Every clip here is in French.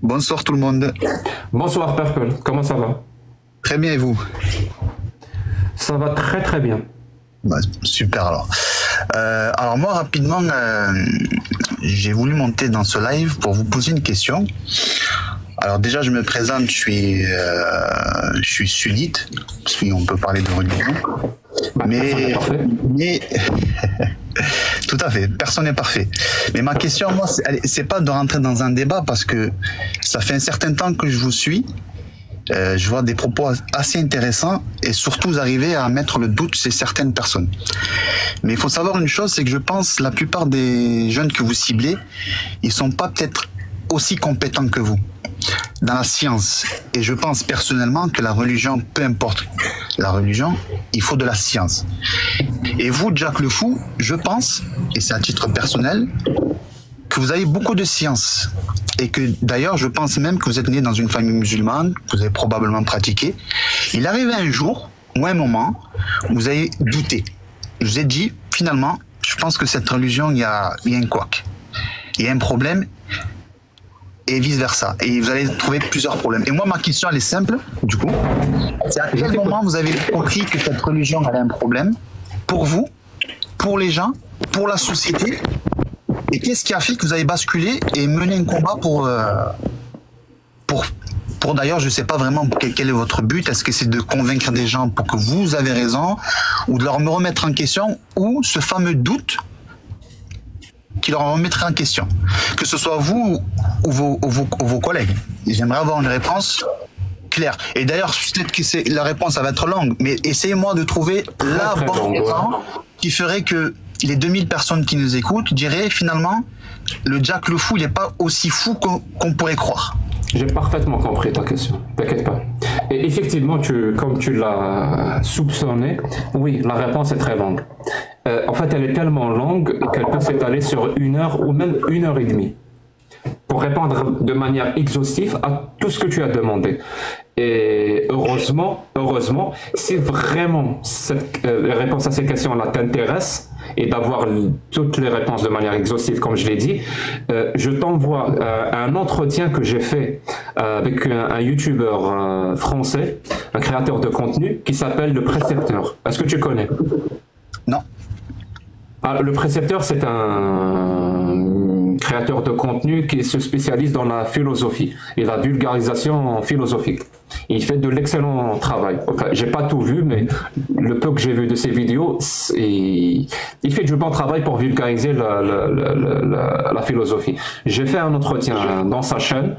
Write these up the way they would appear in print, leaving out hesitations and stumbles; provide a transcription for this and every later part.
Bonsoir tout le monde. Bonsoir Purple, comment ça va? Très bien et vous? Ça va très très bien. Bah, super alors. Alors moi rapidement, j'ai voulu monter dans ce live pour vous poser une question. Alors déjà je me présente, je suis sunnite, si on peut parler de religion. Bah, mais tout à fait, personne n'est parfait. Mais ma question, moi, c'est pas de rentrer dans un débat parce que ça fait un certain temps que je vous suis. Je vois des propos assez intéressants et surtout vous arrivez à mettre le doute chez certaines personnes. Mais il faut savoir une chose, c'est que je pense la plupart des jeunes que vous ciblez, ils sont pas peut-être aussi compétents que vous dans la science. Et je pense personnellement que la religion, peu importe la religion, il faut de la science. Et vous, Jack le Fou, je pense, et c'est à titre personnel, que vous avez beaucoup de science. Et que d'ailleurs, je pense même que vous êtes né dans une famille musulmane, que vous avez probablement pratiqué. Il arrive un jour ou un moment où vous avez douté. Je vous ai dit, finalement, je pense que cette religion, il y a un couac. Il y a un problème et vice-versa. Et vous allez trouver plusieurs problèmes. Et moi, ma question, elle est simple, du coup. C'est à quel moment vous avez compris que cette religion avait un problème pour vous, pour les gens, pour la société? Et qu'est-ce qui a fait que vous avez basculé et mené un combat pour d'ailleurs, je ne sais pas vraiment quel est votre but. Est-ce que c'est de convaincre des gens pour que vous avez raison ou de leur remettre en question ou ce fameux doute qui leur remettrait en question, que ce soit vous ou vos collègues. J'aimerais avoir une réponse claire. Et d'ailleurs, peut-être que la réponse ça va être longue, mais essayez-moi de trouver la bonne raison qui ferait que les 2000 personnes qui nous écoutent diraient finalement le Jack le Fou, il n'est pas aussi fou qu'on pourrait croire. J'ai parfaitement compris ta question, t'inquiète pas. Et effectivement, comme tu l'as soupçonné, oui, la réponse est très longue. En fait, elle est tellement longue qu'elle peut s'étaler sur 1 heure ou même 1h30 pour répondre de manière exhaustive à tout ce que tu as demandé. Et heureusement, si vraiment la réponse à ces questions-là t'intéresse et d'avoir toutes les réponses de manière exhaustive, comme je l'ai dit, je t'envoie un entretien que j'ai fait avec un YouTuber français, un créateur de contenu qui s'appelle Le Précepteur. Est-ce que tu connais? Non. Le Précepteur, c'est un créateur de contenu qui se spécialise dans la philosophie et la vulgarisation philosophique. Il fait de l'excellent travail. Enfin, j'ai pas tout vu, mais le peu que j'ai vu de ses vidéos, il fait du bon travail pour vulgariser la philosophie. J'ai fait un entretien dans sa chaîne.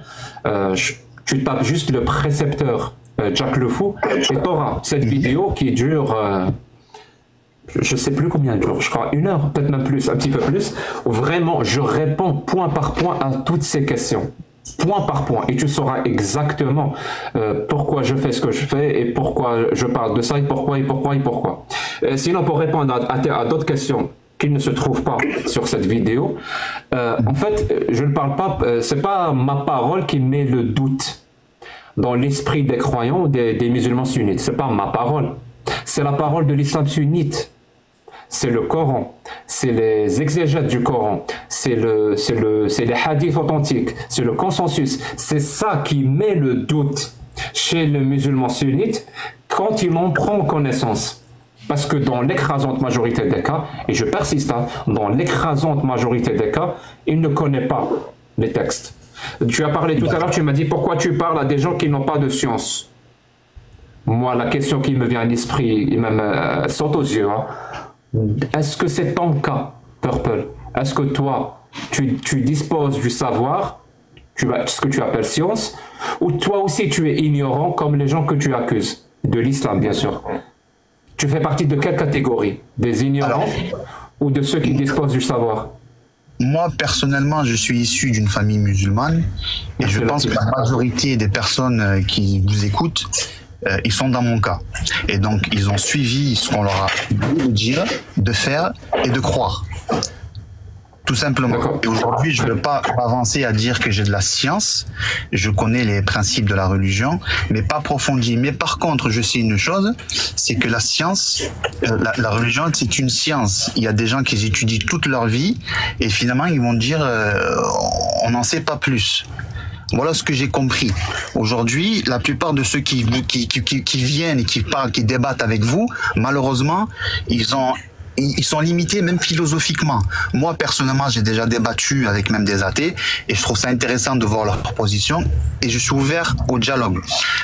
Tu tapes juste Le Précepteur Jack le Fou et tu auras cette vidéo qui dure... je sais plus combien elle dure, je crois 1 heure, peut-être même plus, un petit peu plus. Vraiment, je réponds point par point à toutes ces questions. Point par point. Et tu sauras exactement pourquoi je fais ce que je fais et pourquoi je parle de ça et pourquoi. Sinon, pour répondre à d'autres questions qui ne se trouvent pas sur cette vidéo, en fait, je ne parle pas, c'est pas ma parole qui met le doute dans l'esprit des croyants ou des musulmans sunnites. C'est pas ma parole. C'est la parole de l'islam sunnite. C'est le Coran, c'est les exégètes du Coran, c'est les hadiths authentiques, c'est le consensus. C'est ça qui met le doute chez le musulman sunnite quand il en prend connaissance. Parce que dans l'écrasante majorité des cas, et je persiste, dans l'écrasante majorité des cas, il ne connaît pas les textes. Tu as parlé tout à l'heure, tu m'as dit pourquoi tu parles à des gens qui n'ont pas de science. Moi, la question qui me vient à l'esprit, et même saute aux yeux, est-ce que c'est ton cas, Purple? Est-ce que toi, tu disposes du savoir, ce que tu appelles science, ou toi aussi tu es ignorant comme les gens que tu accuses, de l'islam bien sûr? Tu fais partie de quelle catégorie? Des ignorants ou de ceux qui disposent du savoir? Moi, personnellement, je suis issu d'une famille musulmane et je pense que la majorité des personnes qui vous écoutent, ils sont dans mon cas. Et donc, ils ont suivi ce qu'on leur a dit de dire, de faire et de croire. Tout simplement. Et aujourd'hui, je ne veux pas avancer à dire que j'ai de la science. Je connais les principes de la religion, mais pas approfondi. Mais par contre, je sais une chose, c'est que la science, la religion, c'est une science. Il y a des gens qui étudient toute leur vie et finalement, ils vont dire on n'en sait pas plus. Voilà ce que j'ai compris. Aujourd'hui, la plupart de ceux qui viennent et qui parlent, qui débattent avec vous, malheureusement, ils sont limités même philosophiquement. Moi, personnellement, j'ai déjà débattu avec même des athées et je trouve ça intéressant de voir leurs propositions et je suis ouvert au dialogue.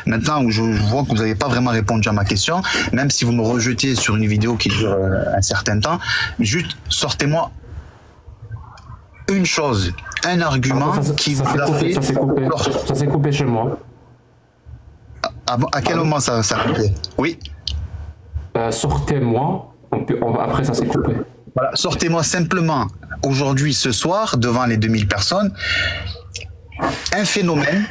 Maintenant, je vois que vous n'avez pas vraiment répondu à ma question, même si vous me rejetez sur une vidéo qui dure un certain temps, juste sortez-moi une chose, un argument qui vous a fait... Ça s'est coupé chez moi. À quel moment ça a coupé? Oui. Sortez-moi, après ça s'est coupé. Voilà, sortez-moi simplement, aujourd'hui, ce soir, devant les 2000 personnes, un phénomène,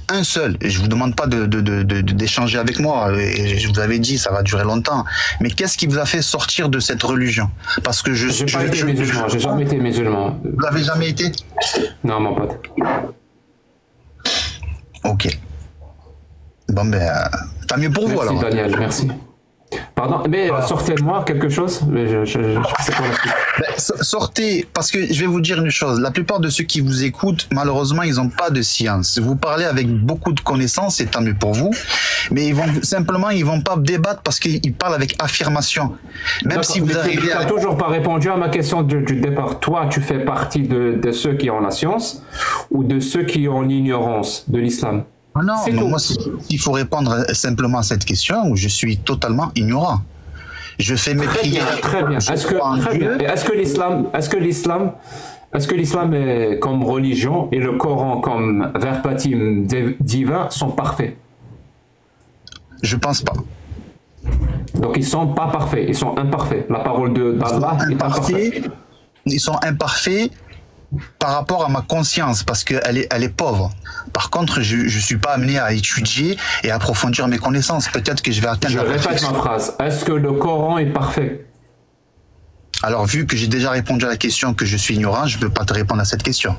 un seul, et je vous demande pas d'échanger avec moi, et je vous avais dit, ça va durer longtemps, mais qu'est-ce qui vous a fait sortir de cette religion? Parce que j'ai jamais été musulman. Vous l'avez jamais été? Non, mon pote. Ok. Bon, ben, tant mieux pour vous alors. Merci Daniel, merci. Pardon, mais sortez-moi quelque chose. C'est quoi la suite? Sortez, parce que je vais vous dire une chose. La plupart de ceux qui vous écoutent, malheureusement, ils n'ont pas de science. Vous parlez avec beaucoup de connaissances, c'est tant mieux pour vous. Mais ils vont pas débattre parce qu'ils parlent avec affirmation. Même si vous arrivez à... Tu n'as toujours pas répondu à ma question du départ. Toi, tu fais partie de ceux qui ont la science ou de ceux qui ont l'ignorance de l'islam? Non, moi, il faut répondre simplement à cette question, je suis totalement ignorant. Je fais mes prières. Très bien. Est-ce que l'islam est comme religion et le Coran comme verbatim divin sont parfaits? Je pense pas. Donc ils sont pas parfaits, ils sont imparfaits. La parole d'Allah est imparfaite. Ils sont imparfaits par rapport à ma conscience, parce qu'elle est pauvre. Par contre, je suis pas amené à étudier et à approfondir mes connaissances. Peut-être que je vais atteindre... Je répète ma phrase. Est-ce que le Coran est parfait? Alors, vu que j'ai déjà répondu à la question que je suis ignorant, je ne peux pas te répondre à cette question.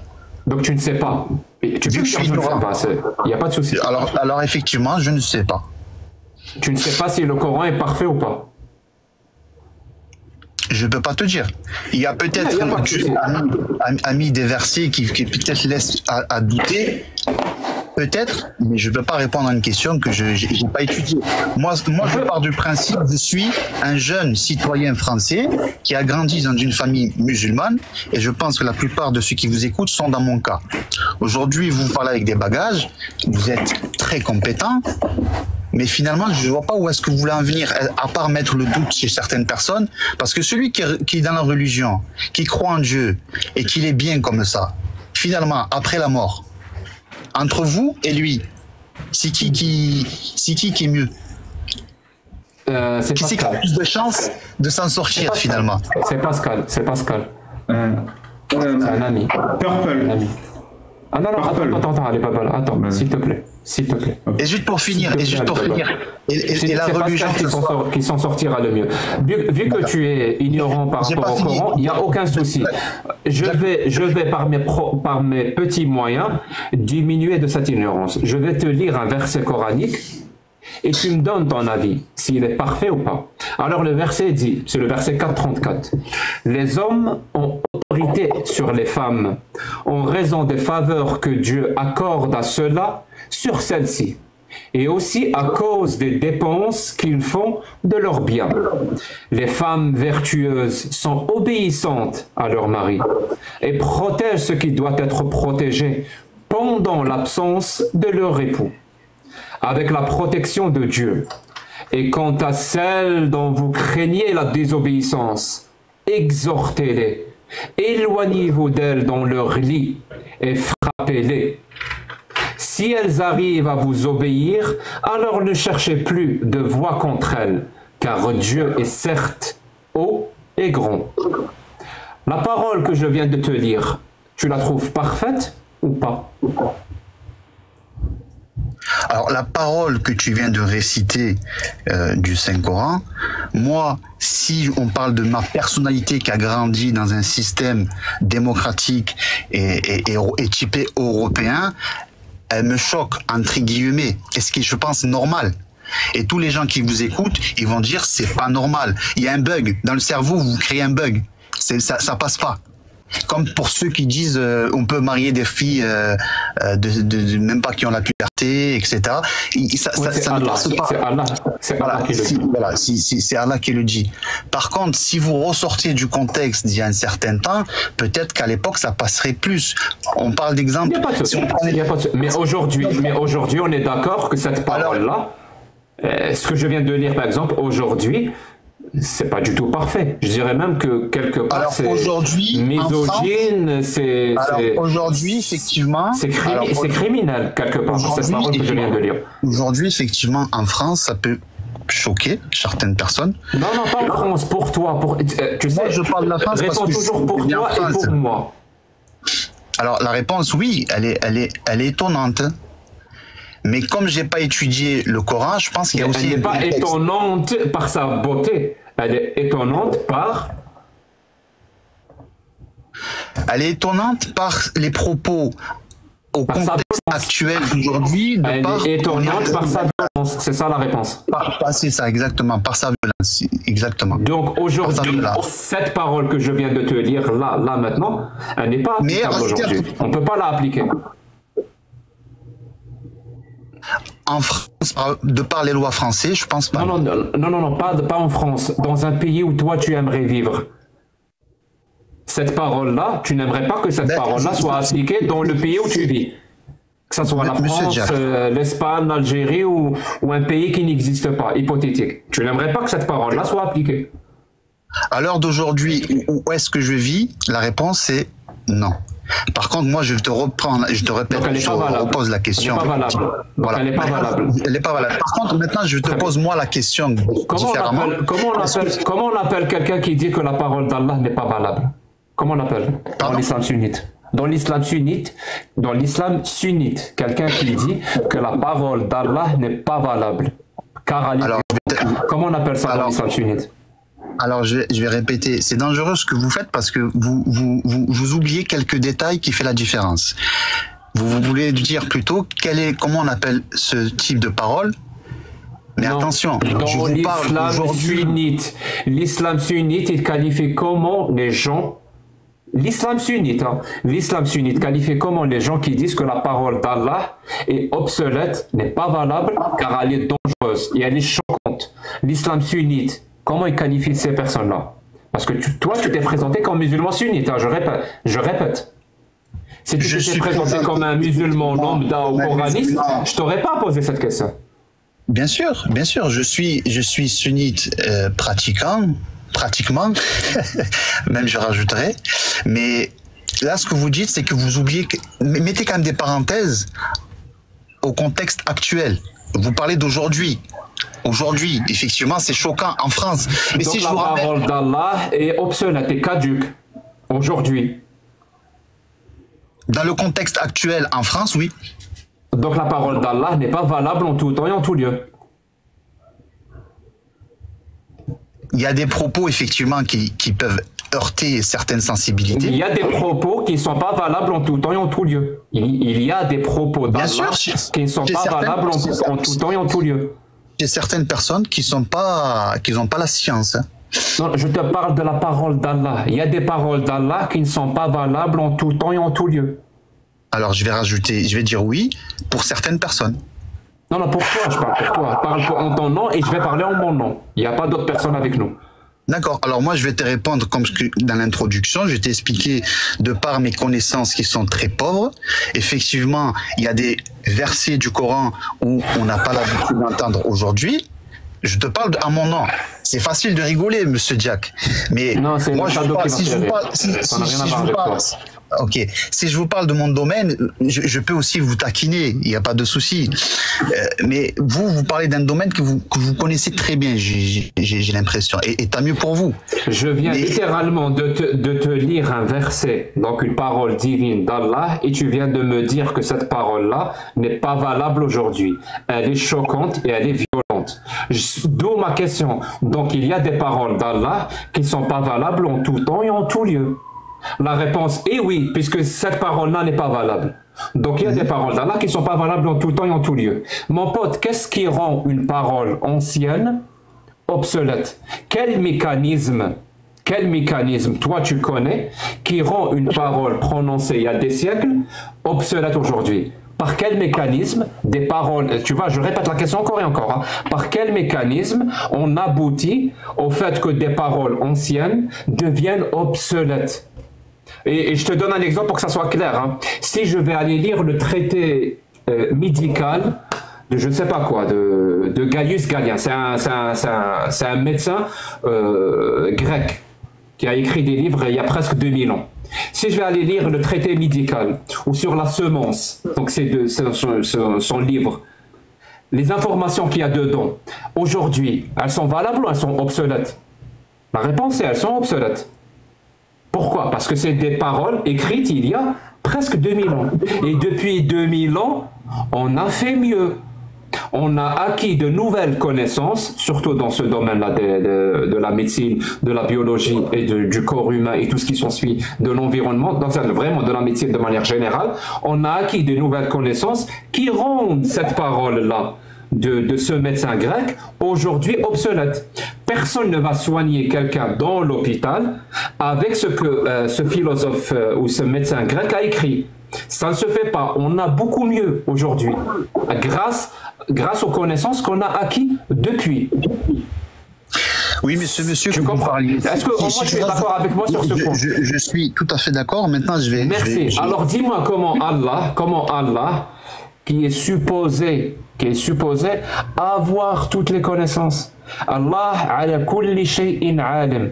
Donc tu ne sais pas. Tu vu que je suis ignorant. Il n'y a pas de souci. Alors, effectivement, je ne sais pas. Tu ne sais pas si le Coran est parfait ou pas? Je ne peux pas te dire. Il y a peut-être mis des versets qui peut-être laissent à douter. Peut-être, mais je ne peux pas répondre à une question que je n'ai pas étudiée. Moi, je pars du principe, je suis un jeune citoyen français qui a grandi dans une famille musulmane et je pense que la plupart de ceux qui vous écoutent sont dans mon cas. Aujourd'hui, vous parlez avec des bagages, vous êtes très compétent, mais finalement, je ne vois pas où est-ce que vous voulez en venir, à part mettre le doute chez certaines personnes, parce que celui qui est dans la religion, qui croit en Dieu et qu'il est bien comme ça, finalement, après la mort, entre vous et lui, c'est qui est mieux? Qui c'est qui a plus de chances de s'en sortir finalement? C'est Pascal. C'est un ami. Purple. Un ami. Ah non, attends, allez, Purple, attends, s'il te plaît. Et juste pour finir, et la religion qui s'en sortira le mieux. Vu que tu es ignorant par rapport au Coran, il n'y a aucun souci. Je vais par mes petits moyens diminuer de cette ignorance. Je vais te lire un verset coranique et tu me donnes ton avis, s'il est parfait ou pas. Alors le verset dit, c'est le verset 434, « Les hommes ont autorité sur les femmes en raison des faveurs que Dieu accorde à ceux-là sur celles-ci, et aussi à cause des dépenses qu'ils font de leurs biens. Les femmes vertueuses sont obéissantes à leur mari et protègent ce qui doit être protégé pendant l'absence de leur époux, avec la protection de Dieu. Et quant à celles dont vous craignez la désobéissance, exhortez-les, éloignez-vous d'elles dans leur lit et frappez-les. Si elles arrivent à vous obéir, alors ne cherchez plus de voix contre elles, car Dieu est certes haut et grand. » La parole que je viens de te lire, tu la trouves parfaite ou pas? Alors, la parole que tu viens de réciter du Saint-Coran, moi, si on parle de ma personnalité qui a grandi dans un système démocratique et typé européen, elle me choque, entre guillemets. Est-ce que je pense normal? Et tous les gens qui vous écoutent, ils vont dire c'est pas normal. Il y a un bug. Dans le cerveau, vous créez un bug. Ça passe pas. Comme pour ceux qui disent on peut marier des filles même pas qui ont la puberté, etc. Ça ne passe pas. C'est Allah qui le dit. Voilà, c'est Allah qui le dit. Par contre, si vous ressortez du contexte d'il y a un certain temps, peut-être qu'à l'époque ça passerait plus. On parle d'exemple. Il n'y a pas de souci. Mais aujourd'hui, on est d'accord que cette parole-là, ce que je viens de lire par exemple, aujourd'hui, c'est pas du tout parfait. Je dirais même que quelque part c'est misogyne, c'est aujourd'hui effectivement c'est criminel quelque part cette parole que je viens de lire. Aujourd'hui effectivement en France ça peut choquer certaines personnes. Non, pas en France, pour toi, tu sais, moi, je parle de la France réponds toujours pour toi et pour moi. Alors la réponse oui, elle est étonnante. Mais comme j'ai pas étudié le Coran, je pense qu'il y a aussi... Elle n'est pas étonnante par sa beauté. Elle est étonnante par... Elle est étonnante par les propos au contexte actuel d'aujourd'hui. Elle est étonnante par sa violence. C'est ça la réponse. C'est ça, exactement. Par sa violence. Exactement. Donc aujourd'hui, cette parole que je viens de te lire là maintenant, elle n'est pas applicable aujourd'hui. On ne peut pas la appliquer. En France, de par les lois françaises, je pense pas. Non, pas en France. Dans un pays où toi tu aimerais vivre. Cette parole-là, tu n'aimerais pas que cette parole-là soit appliquée dans le pays où tu vis. Que ce soit la France, l'Espagne, l'Algérie ou un pays qui n'existe pas, hypothétique. Tu n'aimerais pas que cette parole-là soit appliquée. À l'heure d'aujourd'hui, où est-ce que je vis? La réponse est non. Par contre, moi, je te répète, je repose la question. Elle n'est pas valable. Voilà. Elle n'est pas valable. Elle n'est pas valable. Par contre, maintenant, je te pose moi la question différemment. Comment on appelle quelqu'un qui dit que la parole d'Allah n'est pas valable? Comment on l'appelle dans l'islam sunnite? Dans l'islam sunnite, quelqu'un qui dit que la parole d'Allah n'est pas valable. Comment on appelle ça dans l'islam sunnite? Alors, je vais répéter. C'est dangereux ce que vous faites parce que vous oubliez quelques détails qui font la différence. Vous voulez dire plutôt comment on appelle ce type de parole? Mais non, attention, je vous parle aujourd'hui. L'islam sunnite, il qualifie comment les gens. L'islam sunnite qualifie comment les gens qui disent que la parole d'Allah est obsolète, n'est pas valable, car elle est dangereuse et elle est choquante. L'islam sunnite, comment il qualifie ces personnes-là? Parce que toi, tu t'es présenté comme musulman sunnite, hein, je répète. Si tu t'étais présenté comme un musulman lambda ou coraniste, je t'aurais pas posé cette question. Bien sûr, je suis sunnite pratiquement, même je rajouterais. Mais là, ce que vous dites, c'est que vous oubliez, mettez quand même des parenthèses au contexte actuel. Vous parlez d'aujourd'hui. Aujourd'hui, effectivement, c'est choquant en France. Mais donc si la parole d'Allah est obsolète et caduque aujourd'hui. Dans le contexte actuel en France, oui. Donc la parole d'Allah n'est pas valable en tout temps et en tout lieu. Il y a des propos, effectivement, qui peuvent heurter certaines sensibilités. Il y a des propos qui ne sont pas valables en tout temps et en tout lieu. Il y a des propos d'Allah qui ne sont pas valables en tout temps et en tout lieu. Il y a certaines personnes qui n'ont pas la science. Non, je te parle de la parole d'Allah. Il y a des paroles d'Allah qui ne sont pas valables en tout temps et en tout lieu. Alors je vais dire oui pour certaines personnes. Non, pour toi, je parle pour toi. Parle en ton nom et je vais parler en mon nom. Il n'y a pas d'autres personnes avec nous. D'accord. Alors moi, je vais te répondre comme dans l'introduction, je t'ai expliqué de par mes connaissances qui sont très pauvres. Effectivement, il y a des versets du Coran où on n'a pas l'habitude d'entendre aujourd'hui. Je te parle à mon nom. C'est facile de rigoler, Monsieur Jack. Mais non, moi, si je vous parle de mon domaine, je peux aussi vous taquiner. Il n'y a pas de souci. Mais vous parlez d'un domaine que vous connaissez très bien. J'ai l'impression. Et tant mieux pour vous. Je viens littéralement de te lire un verset, donc une parole divine d'Allah, et tu viens de me dire que cette parole-là n'est pas valable aujourd'hui. Elle est choquante et elle est violente. D'où ma question. Donc il y a des paroles d'Allah qui ne sont pas valables en tout temps et en tout lieu. La réponse est oui, puisque cette parole-là n'est pas valable. Donc il y a des paroles d'Allah qui ne sont pas valables en tout temps et en tout lieu. Mon pote, qu'est-ce qui rend une parole ancienne obsolète? Quel mécanisme quel mécanisme toi tu connais qui rend une parole prononcée il y a des siècles obsolète aujourd'hui? Par quel mécanisme des paroles, tu vois, je répète la question encore et encore, hein, par quel mécanisme on aboutit au fait que des paroles anciennes deviennent obsolètes? Et je te donne un exemple pour que ça soit clair. Hein. Si je vais aller lire le traité médical de je ne sais pas quoi, de Gaius Galien, c'est un médecin grec qui a écrit des livres il y a presque 2000 ans. Si je vais aller lire le traité médical ou sur la semence, donc c'est son livre, les informations qu'il y a dedans, aujourd'hui, elles sont valables ou elles sont obsolètes? La réponse est elles sont obsolètes. Pourquoi? Parce que c'est des paroles écrites il y a presque 2000 ans. Et depuis 2000 ans, on a fait mieux. On a acquis de nouvelles connaissances, surtout dans ce domaine-là de la médecine, de la biologie et du corps humain et tout ce qui s'ensuit, de l'environnement, donc vraiment de la médecine de manière générale. On a acquis de nouvelles connaissances qui rendent cette parole-là de ce médecin grec aujourd'hui obsolète. Personne ne va soigner quelqu'un dans l'hôpital avec ce que ce philosophe ou ce médecin grec a écrit. Ça ne se fait pas. On a beaucoup mieux aujourd'hui grâce aux connaissances qu'on a acquises depuis. Oui, mais ce monsieur tu comprends? Est-ce que si tu es d'accord avec moi sur ce point? Je suis tout à fait d'accord. Maintenant, je vais... Merci. Alors, dis-moi comment Allah, qui est supposé avoir toutes les connaissances. Allah ala kulli shay'in alim.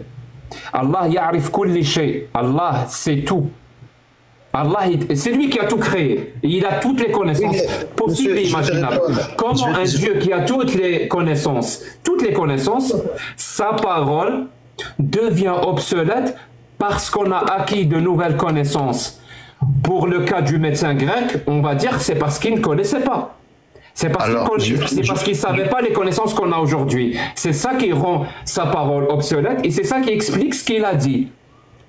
Allah ya'rif kulli shay'. Allah sait tout. Allah, c'est lui qui a tout créé. Il a toutes les connaissances possibles et imaginables. Comment un Dieu qui a toutes les connaissances, sa parole devient obsolète parce qu'on a acquis de nouvelles connaissances? Pour le cas du médecin grec, on va dire que c'est parce qu'il ne connaissait pas. C'est parce qu'il ne savait pas les connaissances qu'on a aujourd'hui. C'est ça qui rend sa parole obsolète et c'est ça qui explique ce qu'il a dit.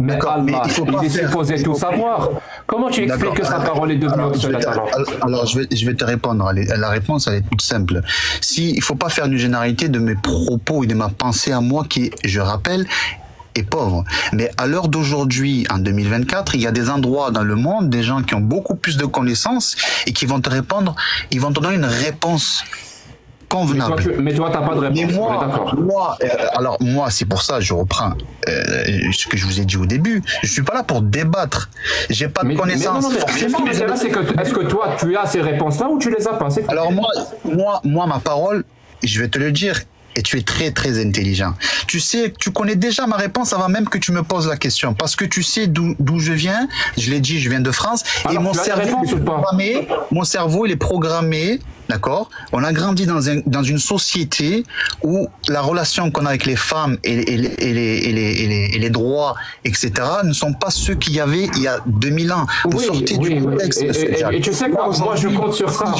Mais Allah, il est supposé tout savoir. Comment tu expliques que sa parole est devenue obsolète alors je vais te répondre. La réponse, elle est toute simple. Il ne faut pas faire une généralité de mes propos et de ma pensée à moi qui, je rappelle, est pauvre. Mais à l'heure d'aujourd'hui, en 2024, il y a des endroits dans le monde, des gens qui ont beaucoup plus de connaissances et qui vont te répondre, ils vont te donner une réponse convenable. Mais toi, tu n'as pas de réponse. Mais moi, c'est pour ça, je reprends ce que je vous ai dit au début. Je ne suis pas là pour débattre. J'ai pas de connaissances. Est-ce que toi, tu as ces réponses-là ou tu les as pas? Alors moi, ma parole, je vais te le dire, et tu es très très intelligent. Tu sais, tu connais déjà ma réponse avant même que tu me poses la question, parce que tu sais d'où je viens. Je l'ai dit, je viens de France. Alors, et mon cerveau il est programmé, d'accord? On a grandi dans une société où la relation qu'on a avec les femmes et les droits, etc., ne sont pas ceux qu'il y avait il y a 2000 ans. Vous sortez du contexte. Et tu sais quoi? Moi, je compte sur ça.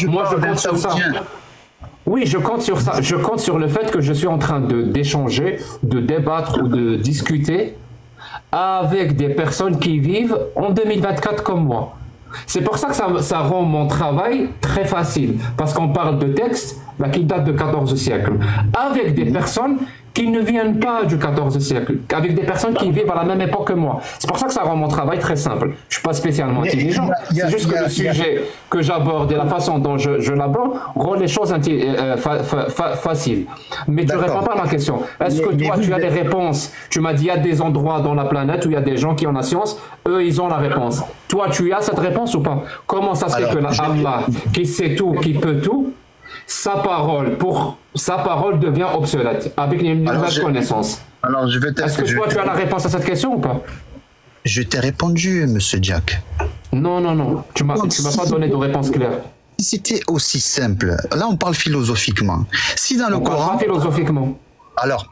Oui, je compte sur ça. Je compte sur le fait que je suis en train d'échanger, de débattre ou de discuter avec des personnes qui vivent en 2024 comme moi. C'est pour ça que ça rend mon travail très facile. Parce qu'on parle de textes qui datent du XIVe siècle. Avec des personnes qui ne viennent pas du XIVe siècle, avec des personnes qui vivent à la même époque que moi. C'est pour ça que ça rend mon travail très simple. Je ne suis pas spécialement intelligent. C'est juste que le sujet que j'aborde et la façon dont je l'aborde rend les choses faciles. Mais tu ne réponds pas à ma question. Est-ce que toi, tu as des réponses? Tu m'as dit, il y a des endroits dans la planète où il y a des gens qui ont la science. Eux, ils ont la réponse. Toi, tu as cette réponse ou pas? Comment ça se fait que Allah, qui sait tout, qui peut tout, sa parole devient obsolète avec une nouvelle connaissance? Est-ce que toi, tu as la réponse à cette question ou pas? Je t'ai répondu, monsieur Jack. Non. Tu m'as pas donné de réponse claire. Si c'était aussi simple, là on parle philosophiquement. Si dans le Coran... Pas philosophiquement. Alors,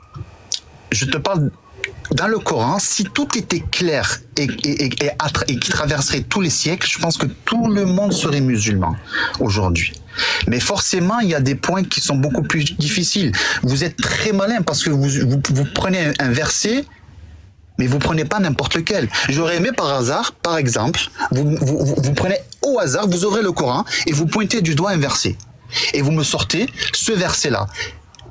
je te parle... Dans le Coran, si tout était clair et qui traverserait tous les siècles, je pense que tout le monde serait musulman aujourd'hui. Mais forcément, il y a des points qui sont beaucoup plus difficiles. Vous êtes très malin parce que vous prenez un verset, mais vous prenez pas n'importe lequel. J'aurais aimé par hasard, par exemple, vous prenez au hasard, vous aurez le Coran et vous pointez du doigt un verset. Et vous me sortez ce verset-là.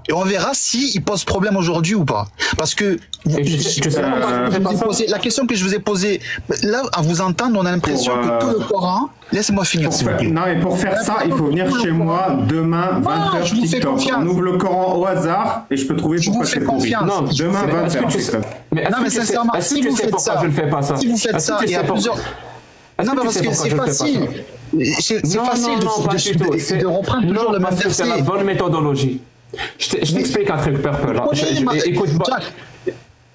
et on verra s'il pose problème aujourd'hui ou pas. Parce que la question que je vous ai posée, là, à vous entendre, on a l'impression que tout le Coran... Laissez-moi finir. Non, et pour faire ça, il faut venir chez moi demain, 20h TikTok. On ouvre le Coran au hasard et je peux trouver pourquoi c'est pourri. Non, demain, 20h. Mais sincèrement, si vous faites ça, je ne fais pas ça. Si vous faites ça, il y a plusieurs... Non, parce que c'est facile. C'est facile de reprendre toujours le même verset. C'est la bonne méthodologie. Je t'explique un truc, Purple. Écoute-moi.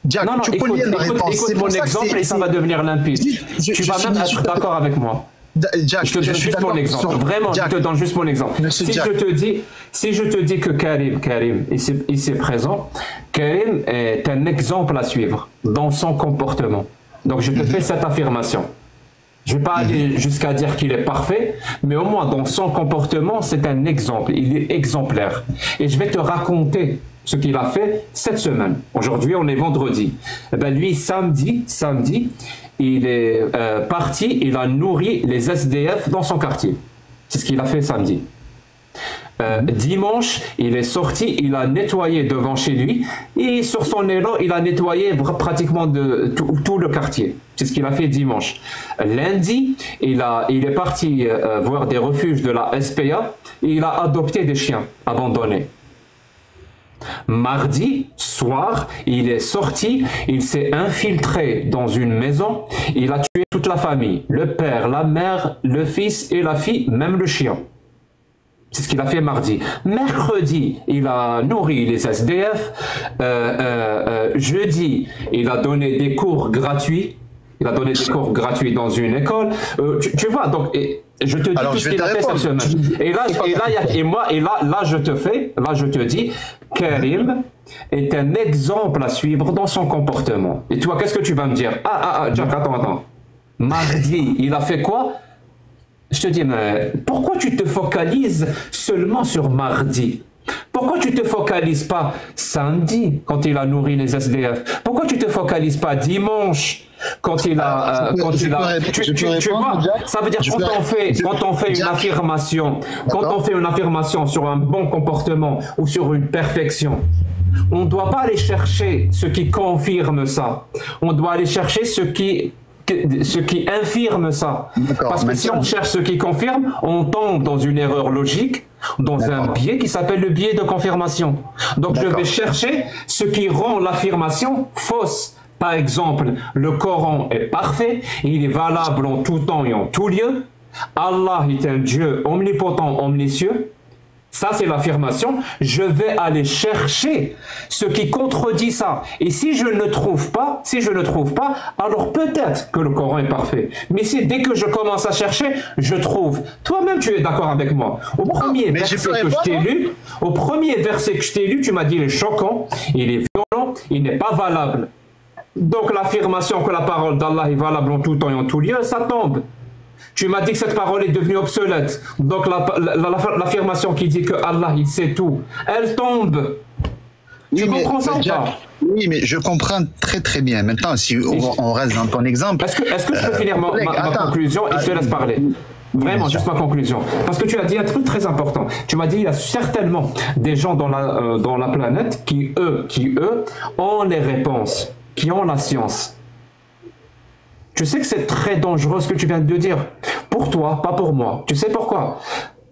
Jack, tu connais la réponse. Écoute mon exemple et ça va devenir limpide. Tu vas même être d'accord avec moi. Jack, je te donne juste mon exemple. Vraiment, je te donne juste mon exemple. Si je te dis que Karim, ici présent, Karim est un exemple à suivre dans son comportement. Donc je te fais cette affirmation. Je ne vais pas aller jusqu'à dire qu'il est parfait, mais au moins dans son comportement, c'est un exemple. Il est exemplaire. Et je vais te raconter ce qu'il a fait cette semaine. Aujourd'hui, on est vendredi. Eh ben, lui, samedi, il est parti, il a nourri les SDF dans son quartier. C'est ce qu'il a fait samedi. Dimanche, il est sorti, il a nettoyé devant chez lui et sur son élan, il a nettoyé pratiquement tout le quartier. C'est ce qu'il a fait dimanche. Lundi, il est parti voir des refuges de la SPA et il a adopté des chiens abandonnés. Mardi soir, il est sorti, il s'est infiltré dans une maison, il a tué toute la famille, le père, la mère, le fils et la fille, même le chien. C'est ce qu'il a fait mardi. Mercredi, il a nourri les SDF. Jeudi, il a donné des cours gratuits. Il a donné des cours gratuits dans une école. Tu vois, donc, je te dis tout ce qu'il a fait cette semaine. Et là, je te dis, Karim est un exemple à suivre dans son comportement. Et toi, qu'est-ce que tu vas me dire? Jack, attends. Mardi, il a fait quoi? Je te dis, mais pourquoi tu te focalises seulement sur mardi? Pourquoi tu te focalises pas samedi quand il a nourri les SDF? Pourquoi tu te focalises pas dimanche quand il a tu vois, ça veut dire quand on fait une affirmation, on fait une affirmation sur un bon comportement ou sur une perfection, on ne doit pas aller chercher ce qui confirme ça. On doit aller chercher ce qui infirme ça. Parce que si on cherche ce qui confirme, on tombe dans une erreur logique, dans un biais qui s'appelle le biais de confirmation. Donc je vais chercher ce qui rend l'affirmation fausse. Par exemple, le Coran est parfait, il est valable en tout temps et en tout lieu. Allah est un Dieu omnipotent, omniscient. Ça, c'est l'affirmation. Je vais aller chercher ce qui contredit ça. Et si je ne trouve pas, alors peut-être que le Coran est parfait. Mais si dès que je commence à chercher, je trouve. Toi-même, tu es d'accord avec moi. Au premier verset que je t'ai lu, tu m'as dit il est choquant, il est violent, il n'est pas valable. Donc l'affirmation que la parole d'Allah est valable en tout temps et en tout lieu, ça tombe. Tu m'as dit que cette parole est devenue obsolète. Donc l'affirmation qui dit que Allah il sait tout, elle tombe. Tu comprends ça ou pas? Oui, mais je comprends très très bien. Maintenant, si on reste dans ton exemple... Est-ce que je peux finir ma conclusion et je te laisse parler? Vraiment, juste ma conclusion. Parce que tu as dit un truc très important. Tu m'as dit il y a certainement des gens dans la planète qui eux, ont les réponses, qui ont la science. Tu sais que c'est très dangereux ce que tu viens de dire. Pour toi, pas pour moi. Tu sais pourquoi?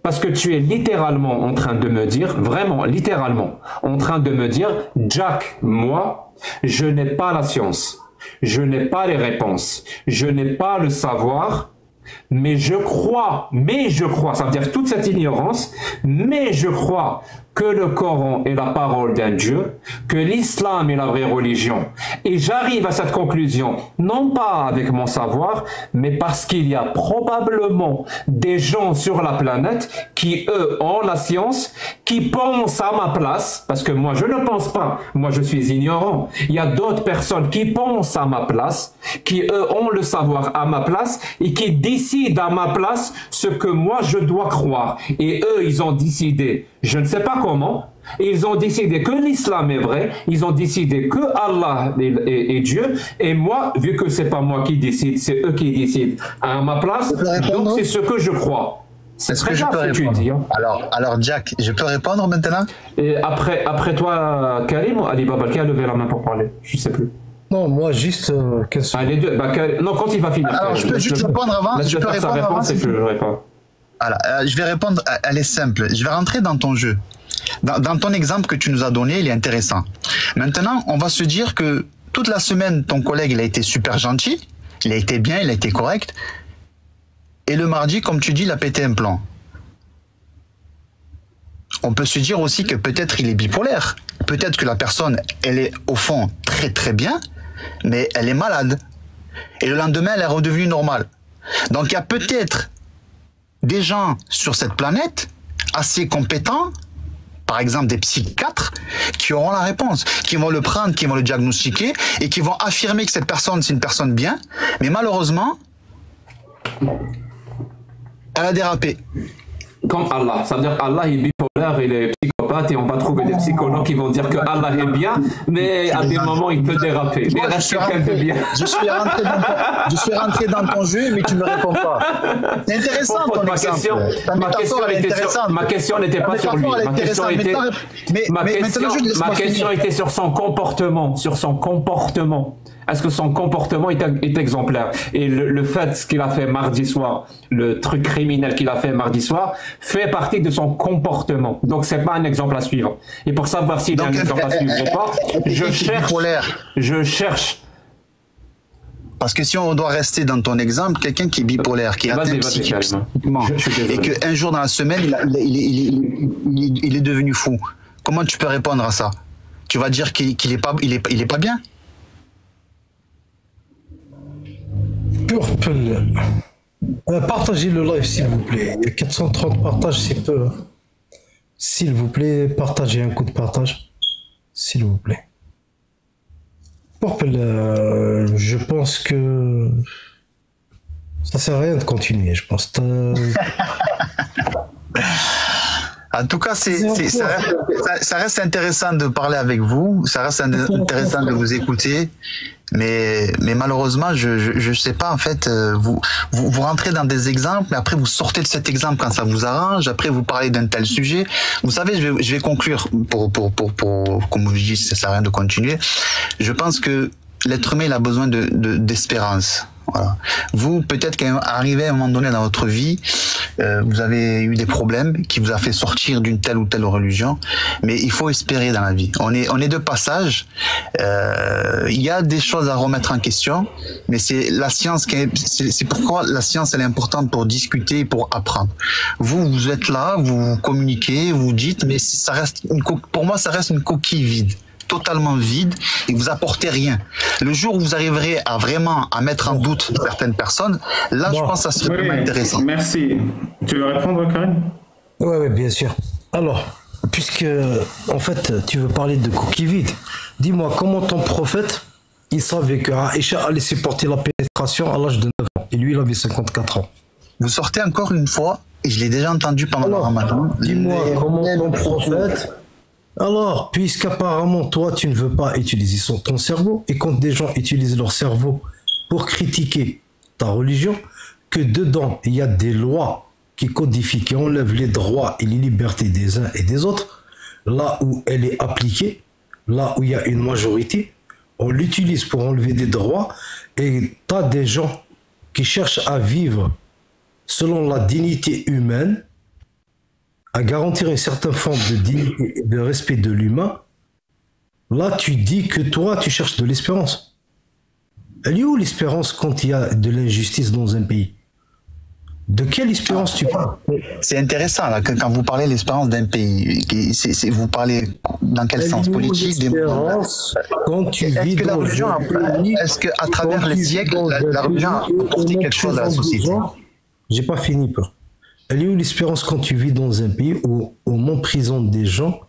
Parce que tu es littéralement en train de me dire, vraiment littéralement, en train de me dire, Jack, moi, je n'ai pas la science. Je n'ai pas les réponses. Je n'ai pas le savoir. Mais je crois, ça veut dire toute cette ignorance, mais je crois que le Coran est la parole d'un Dieu, que l'islam est la vraie religion. Et j'arrive à cette conclusion, non pas avec mon savoir, mais parce qu'il y a probablement des gens sur la planète qui, eux, ont la science, qui pensent à ma place, parce que moi, je ne pense pas, moi, je suis ignorant. Il y a d'autres personnes qui pensent à ma place, qui, eux, ont le savoir à ma place, et qui décident à ma place ce que moi, je dois croire. Et eux, ils ont décidé, je ne sais pas comment, ils ont décidé que l'islam est vrai, ils ont décidé que Allah est Dieu, et moi, vu que c'est pas moi qui décide, c'est eux qui décident à ma place, donc c'est ce que je crois. Est-ce que je peux répondre? Alors, Jack, je peux répondre maintenant? Et après toi, Karim ou Ali Baba qui a levé la main pour parler? Je ne sais plus. Non, moi, juste... les deux. Non, quand il va finir. Alors, je peux juste répondre avant. Je peux répondre avant, c'est que je réponds. Alors, je vais répondre, elle est simple. Je vais rentrer dans ton jeu. Dans ton exemple que tu nous as donné, il est intéressant. Maintenant, on va se dire que toute la semaine, ton collègue, il a été super gentil, il a été bien, il a été correct. Et le mardi, comme tu dis, il a pété un plomb. On peut se dire aussi que peut-être il est bipolaire. Peut-être que la personne, elle est au fond très très bien, mais elle est malade. Et le lendemain, elle est redevenue normale. Donc il y a peut-être des gens sur cette planète assez compétents, par exemple des psychiatres, qui auront la réponse, qui vont le prendre, qui vont le diagnostiquer et qui vont affirmer que cette personne, c'est une personne bien, mais malheureusement, elle a dérapé. Comme Allah, ça veut dire Allah est bipolaire, il est psychopathe et on va trouver des psychologues qui vont dire que Allah est bien, mais à des moments il peut déraper. Moi, je suis rentré dans ton jeu, mais tu ne me réponds pas. C'est intéressant ton exemple. Ma question n'était pas sur lui. Ma question était sur son comportement. Est-ce que son comportement est exemplaire? Et le fait ce qu'il a fait mardi soir, le truc criminel qu'il a fait mardi soir, fait partie de son comportement. Donc c'est pas un exemple à suivre. Et pour savoir s'il y a un exemple à suivre ou pas, je cherche. Parce que si on doit rester dans ton exemple, quelqu'un qui est bipolaire, qui est atteint psychiquement, et qu'un jour dans la semaine, il est devenu fou, comment tu peux répondre à ça? Tu vas dire qu'il est pas bien? Purple. Partagez le live s'il vous plaît. Il y a 430 partages, c'est peu. S'il vous plaît, partagez un coup de partage. S'il vous plaît. Purple, je pense que ça sert à rien de continuer, je pense. En tout cas, ça reste intéressant de parler avec vous, ça reste intéressant de vous écouter, mais malheureusement, je sais pas, en fait, vous rentrez dans des exemples, mais après vous sortez de cet exemple quand ça vous arrange, après vous parlez d'un tel sujet. Vous savez, je vais conclure pour comme je dis, ça sert à rien de continuer. Je pense que l'être humain, il a besoin d'espérance. Voilà. Vous, peut-être qu'arrivé à un moment donné dans votre vie, vous avez eu des problèmes qui vous a fait sortir d'une telle ou telle religion, mais il faut espérer dans la vie. On est de passage. Il y a des choses à remettre en question, mais c'est la science c'est pourquoi la science elle est importante pour discuter, pour apprendre. Vous êtes là, vous communiquez, vous dites, mais ça reste pour moi ça reste une coquille vide. Totalement vide et vous apportez rien. Le jour où vous arriverez à vraiment à mettre en doute certaines personnes, là je pense que ça serait vraiment intéressant. Merci. Tu veux répondre, Karim? Oui, bien sûr. Alors, puisque en fait tu veux parler de coquille vide, dis-moi comment ton prophète il savait que Aïcha allait supporter la pénétration à l'âge de 9 ans et lui il avait 54 ans. Vous sortez encore une fois et je l'ai déjà entendu pendant le Ramadan. Dis-moi comment ton prophète. Alors, puisqu'apparemment, toi, tu ne veux pas utiliser ton cerveau, et quand des gens utilisent leur cerveau pour critiquer ta religion, que dedans, il y a des lois qui codifient, qui enlèvent les droits et les libertés des uns et des autres, là où elle est appliquée, là où il y a une majorité, on l'utilise pour enlever des droits, et tu as des gens qui cherchent à vivre selon la dignité humaine, à garantir une certaine forme de dignité et de respect de l'humain, là tu dis que toi tu cherches de l'espérance. Elle est où l'espérance quand il y a de l'injustice dans un pays? De quelle espérance tu parles? C'est intéressant là, quand vous parlez de l'espérance d'un pays. Vous parlez dans quel sens? Politique, l'espérance quand tu vis dans un pays. Est-ce qu'à travers les siècles, la religion a apporté quelque chose à la société? J'ai pas fini, peu. Elle est où l'espérance quand tu vis dans un pays où on emprisonne des gens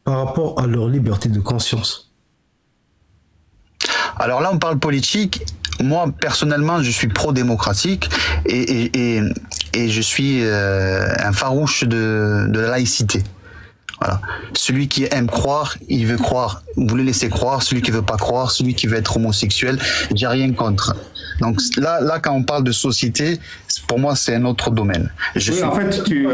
par rapport à leur liberté de conscience? Alors là, on parle politique. Moi, personnellement, je suis pro-démocratique et je suis un farouche de la laïcité. Voilà. Celui qui aime croire, il veut croire. Vous le laissez croire. Celui qui veut pas croire, celui qui veut être homosexuel, j'ai rien contre. Donc là, quand on parle de société, pour moi, c'est un autre domaine. En fait, tu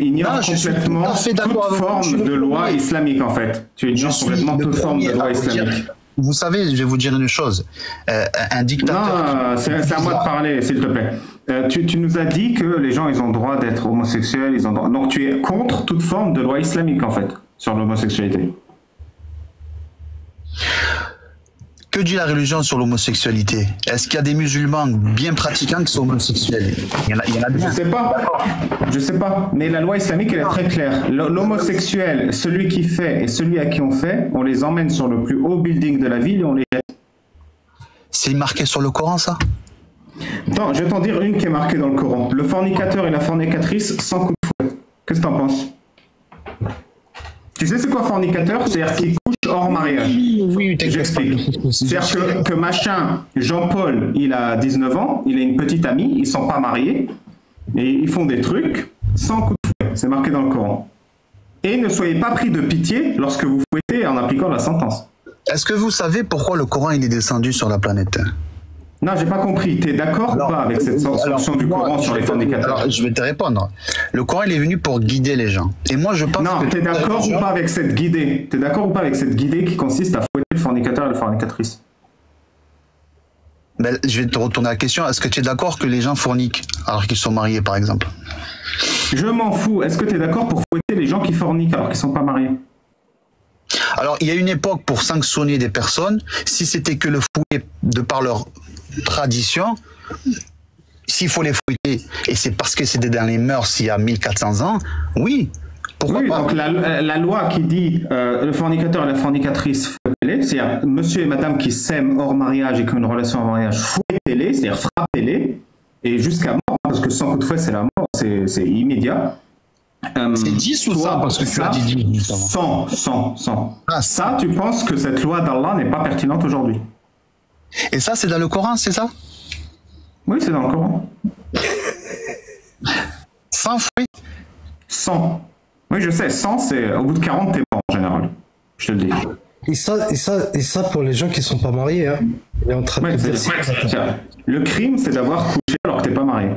ignores complètement toute forme de loi islamique, en fait. Tu ignores complètement toute forme de loi islamique. Vous savez, je vais vous dire une chose. Un dictateur... Non, c'est à moi de parler, s'il te plaît. Tu nous as dit que les gens, ils ont le droit d'être homosexuels, ils ont droit... Donc tu es contre toute forme de loi islamique, en fait, sur l'homosexualité. Que dit la religion sur l'homosexualité? Est-ce qu'il y a des musulmans bien pratiquants qui sont homosexuels? Il y en a bien. Je sais pas. Mais la loi islamique, elle est très claire. L'homosexuel, celui qui fait et celui à qui on fait, on les emmène sur le plus haut building de la ville et on les jette. C'est marqué sur le Coran, ça? Attends, je vais t'en dire une qui est marquée dans le Coran. Le fornicateur et la fornicatrice sans coup de fouet. Qu'est-ce que t'en penses? Tu sais c'est quoi fornicateur? C'est-à-dire qu'il couche hors mariage. Oui, j'explique. C'est-à-dire que machin, Jean-Paul, il a 19 ans, il a une petite amie, ils sont pas mariés, et ils font des trucs sans coup de fouet. C'est marqué dans le Coran. Et ne soyez pas pris de pitié lorsque vous fouettez en appliquant la sentence. Est-ce que vous savez pourquoi le Coran il est descendu sur la planète? Non, j'ai pas compris. T'es d'accord ou pas avec cette sanction du Coran sur les fornicateurs? Alors, je vais te répondre. Le Coran, il est venu pour guider les gens. Et moi, je pense que... Non, t'es d'accord ou pas avec cette guidée? T'es d'accord ou pas avec cette guidée qui consiste à fouetter le fornicateur et la fornicatrice? Ben, je vais te retourner la question. Est-ce que tu es d'accord que les gens forniquent alors qu'ils sont mariés, par exemple? Je m'en fous. Est-ce que tu es d'accord pour fouetter les gens qui forniquent alors qu'ils sont pas mariés? Alors, il y a une époque pour sanctionner des personnes, si c'était que le fouet de par leur tradition, s'il faut les fouetter, et c'est parce que c'était dans les mœurs il y a 1400 ans, oui, pourquoi pas? Donc la loi qui dit le fornicateur et la fornicatrice, fouettez-les, c'est-à-dire monsieur et madame qui s'aiment hors mariage et qui ont une relation hors mariage, fouettez-les, c'est-à-dire frappez-les, et jusqu'à mort, parce que sans coup de fouet c'est la mort, c'est immédiat. C'est 10 ou ça? Parce que tu as dit 10 100. Ça, tu penses que cette loi d'Allah n'est pas pertinente aujourd'hui? Et ça, c'est dans le Coran, c'est ça? Oui, c'est dans le Coran. 100 fouets? 100. Oui, je sais, 100, c'est au bout de 40, t'es mort en général. Je te le dis. Et ça pour les gens qui sont pas mariés, hein. Il est en train de dire le crime, c'est d'avoir couché alors que t'es pas marié.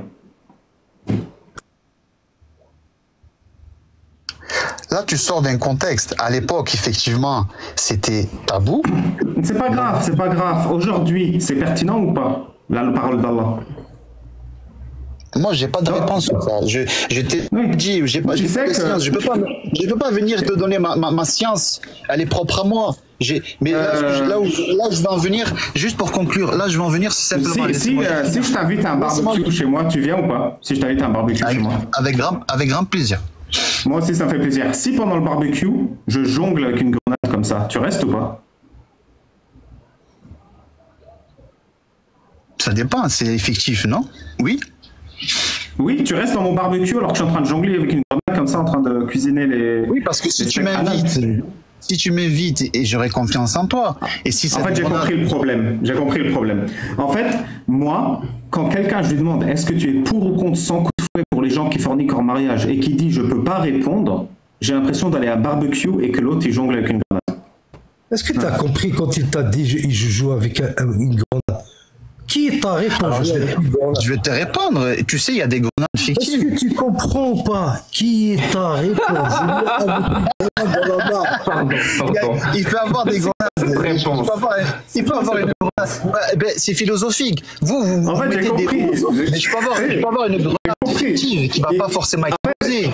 Là, tu sors d'un contexte. À l'époque, effectivement, c'était tabou. C'est pas grave, c'est pas grave. Aujourd'hui, c'est pertinent ou pas, la parole d'Allah? Moi, j'ai pas de réponse sur ça. Je t'ai dit, j'ai pas de science. Je peux pas venir te donner ma science. Elle est propre à moi. Mais là où je vais en venir, juste pour conclure, là je vais en venir simplement. Si je t'invite à un barbecue chez moi, tu viens ou pas? Si je t'invite à un barbecue chez moi. Avec grand plaisir. Moi aussi, ça me fait plaisir. Si pendant le barbecue, je jongle avec une grenade comme ça, tu restes ou pas? Ça dépend, c'est effectif, non? Oui. Oui, tu restes dans mon barbecue alors que je suis en train de jongler avec une grenade comme ça, en train de cuisiner les... Oui, parce que si tu m'invites, et j'aurai confiance en toi. Et si en fait, j'ai compris le problème. En fait, moi, quand quelqu'un, je lui demande, est-ce que tu es pour ou contre sans coup de fouet pour les gens qui forniquent hors mariage, et qui dit, je peux pas répondre, j'ai l'impression d'aller à un barbecue et que l'autre, il jongle avec une grenade. Est-ce que tu as compris quand il t'a dit, je joue avec une grenade? Qui est taré pour jouer avec une grenade? Je vais te répondre. Tu sais, il y a des grenades fictives. Est-ce que tu comprends ou pas? Qui est taré pour jouer avec une grenade? Pardon. Il peut avoir des grenades. Il peut avoir une grenade. C'est philosophique. Vous mettez des mots. Mais je peux avoir une grenade fictive qui ne va pas forcément exploser.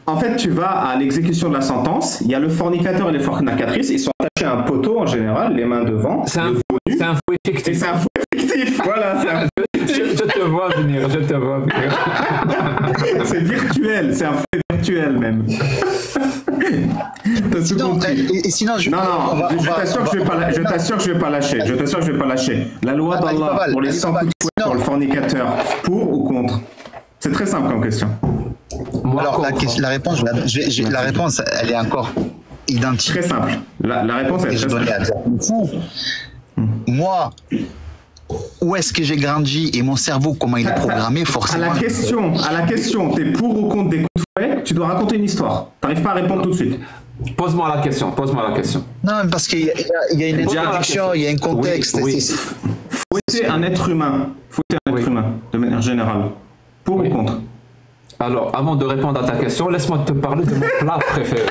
En fait, tu vas à l'exécution de la sentence. Il y a le fornicateur et les fornicatrices. Ils sont attachés à un poteau en général, les mains devant. C'est un fouet fictif. C'est un fouet fictif. Voilà, c'est un fouet fictif. Je te vois venir. C'est virtuel. C'est un fouet virtuel même. T'as tout compris. Et sinon, je t'assure que je vais pas lâcher. La loi d'Allah pour les 100 coups de fouet pour le fornicateur, pour ou contre? C'est très simple comme question. Alors, la réponse, elle est encore identique. Très simple. La réponse, elle est très simple. Moi, où est-ce que j'ai grandi et mon cerveau, comment il est programmé, forcément. À la question, t'es pour ou contre des coups de fouet, tu dois raconter une histoire. T'arrives pas à répondre tout de suite. Pose-moi la question. Non, parce qu'il y a une introduction, il y a un contexte. Oui. Fouetter un être humain. De manière générale. Pour ou contre? Alors, avant de répondre à ta question, laisse-moi te parler de mon plat préféré.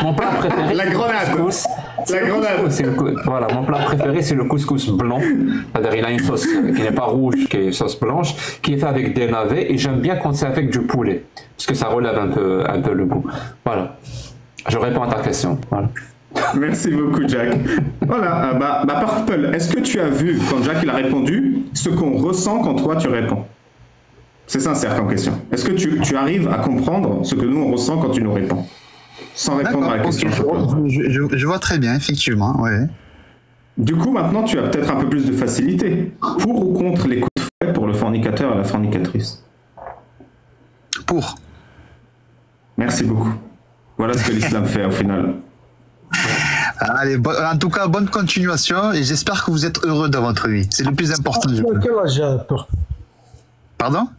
Mon plat préféré. La grenade. Voilà, mon plat préféré, c'est le couscous blanc. C'est-à-dire, il a une sauce qui n'est pas rouge, qui est une sauce blanche, qui est fait avec des navets, et j'aime bien quand c'est avec du poulet, parce que ça relève un peu le goût. Voilà. Je réponds à ta question. Voilà. Merci beaucoup, Jack. Voilà, Purple, est-ce que tu as vu, quand Jack il a répondu, ce qu'on ressent quand toi tu réponds? C'est sincère comme question. Est-ce que tu arrives à comprendre ce que nous on ressent quand tu nous réponds? Sans répondre à la question. Je vois très bien, effectivement. Ouais. Du coup, maintenant, tu as peut-être un peu plus de facilité. Pour ou contre les coups de fouet pour le fornicateur et la fornicatrice? Pour. Merci beaucoup. Voilà ce que l'islam fait au final. Allez, en tout cas, bonne continuation et j'espère que vous êtes heureux dans votre vie. C'est le plus important. Quel âge j'ai peur? Pardon?